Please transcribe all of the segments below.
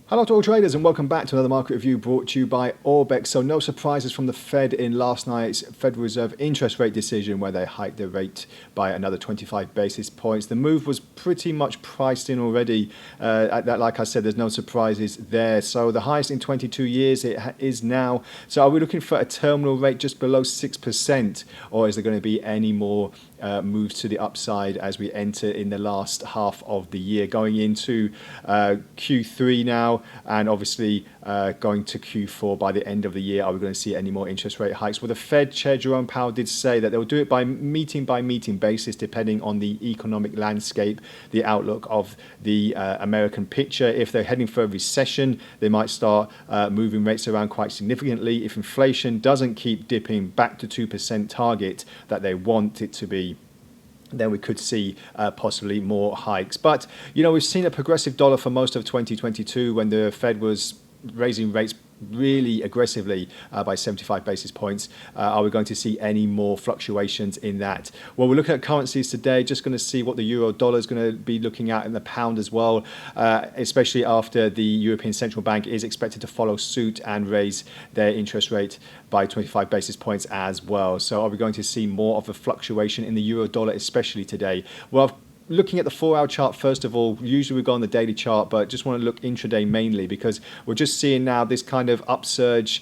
Hello to all traders and welcome back to another market review brought to you by Orbex. So no surprises from the Fed in last night's Federal Reserve interest rate decision where they hiked the rate by another 25 basis points. The move was pretty much priced in already. Like I said, there's no surprises there. So the highest in 22 years it is now. So are we looking for a terminal rate just below 6%, or is there going to be any more moves to the upside as we enter in the last half of the year, going into Q3 now, and obviously going to Q4 by the end of the year? Are we going to see any more interest rate hikes? Well, the Fed Chair Jerome Powell did say that they'll do it by meeting basis, depending on the economic landscape, the outlook of the American picture. If they're heading for a recession, they might start moving rates around quite significantly. If inflation doesn't keep dipping back to 2% target that they want it to be, then we could see possibly more hikes. But, you know, we've seen a progressive dollar for most of 2022 when the Fed was raising rates really aggressively by 75 basis points. Are we going to see any more fluctuations in that? Well, we're looking at currencies today, just going to see what the euro dollar is going to be looking at, and the pound as well, especially after the European Central Bank is expected to follow suit and raise their interest rate by 25 basis points as well. So are we going to see more of a fluctuation in the euro dollar, especially today? Well, looking at the 4-hour chart, first of all, usually we go on the daily chart, but just want to look intraday mainly because we're just seeing now this kind of upsurge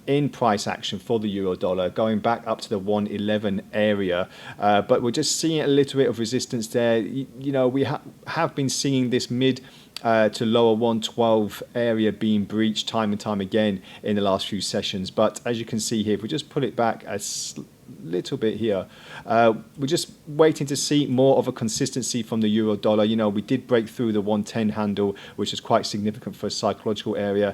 in price action for the euro dollar, going back up to the 111 area. But we're just seeing a little bit of resistance there. You know, we have been seeing this mid to lower 112 area being breached time and time again in the last few sessions. But as you can see here, if we just pull it back a little bit here, we're just waiting to see more of a consistency from the euro dollar. You know, we did break through the 110 handle, which is quite significant for a psychological area,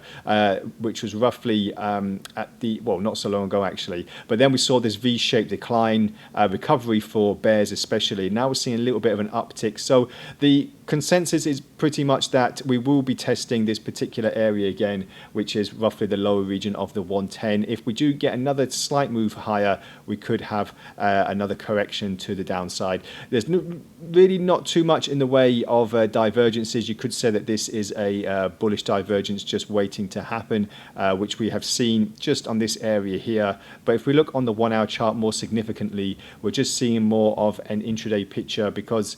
which was roughly at the, well, not so long ago actually, but then we saw this V-shaped decline, recovery for bears especially. Now we're seeing a little bit of an uptick. So the consensus is pretty much that we will be testing this particular area again, which is roughly the lower region of the 110. If we do get another slight move higher, we could have another correction to the downside. There's really not too much in the way of divergences. You could say that this is a bullish divergence just waiting to happen, which we have seen just on this area here. But if we look on the 1-hour chart more significantly, we're just seeing more of an intraday picture because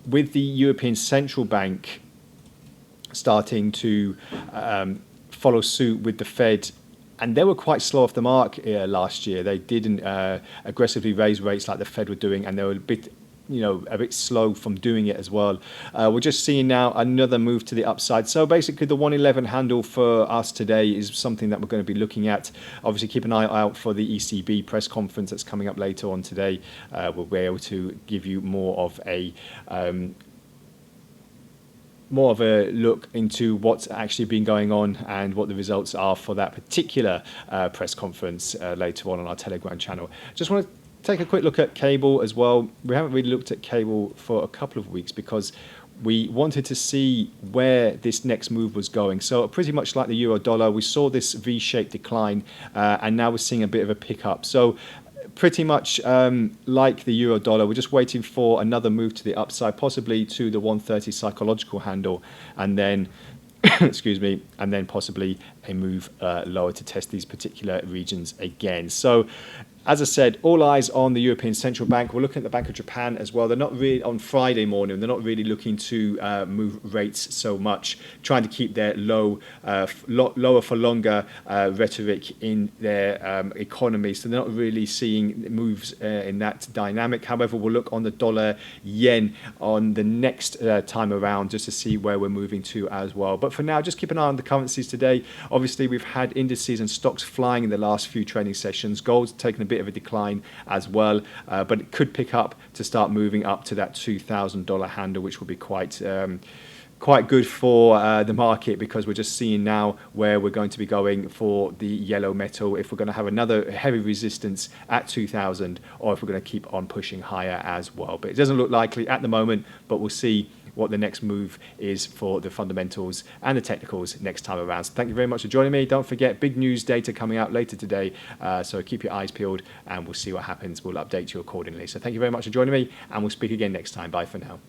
with the European Central Bank starting to follow suit with the Fed, and they were quite slow off the mark last year. They didn't aggressively raise rates like the Fed were doing, and they were a bit slow from doing it as well. We're just seeing now another move to the upside. So basically the 111 handle for us today is something that we're going to be looking at. Obviously keep an eye out for the ECB press conference that's coming up later on today. We'll be able to give you more of a look into what's actually been going on and what the results are for that particular press conference later on our Telegram channel. Just want to take a quick look at cable as well. We haven't really looked at cable for a couple of weeks because we wanted to see where this next move was going. So pretty much like the euro dollar, we saw this V-shaped decline and now we're seeing a bit of a pickup. So pretty much like the euro dollar, we're just waiting for another move to the upside, possibly to the 130 psychological handle, and then excuse me, and then possibly a move lower to test these particular regions again. So as I said, all eyes on the European Central Bank. We're looking at the Bank of Japan as well. They're not really, on Friday morning, they're not really looking to move rates so much, trying to keep their lower for longer rhetoric in their economy. So they're not really seeing moves in that dynamic. However, we'll look on the dollar yen on the next time around just to see where we're moving to as well. But for now, just keep an eye on the currencies today. Obviously, we've had indices and stocks flying in the last few trading sessions. Gold's taken a bit of a decline as well, but it could pick up to start moving up to that $2,000 handle, which will be quite good for the market, because we're just seeing now where we're going to be going for the yellow metal, if we're going to have another heavy resistance at 2,000 or if we're going to keep on pushing higher as well. But it doesn't look likely at the moment, but we'll see what the next move is for the fundamentals and the technicals next time around. So thank you very much for joining me. Don't forget, big news data coming out later today, so keep your eyes peeled and we'll see what happens. We'll update you accordingly. So thank you very much for joining me, and we'll speak again next time. Bye for now.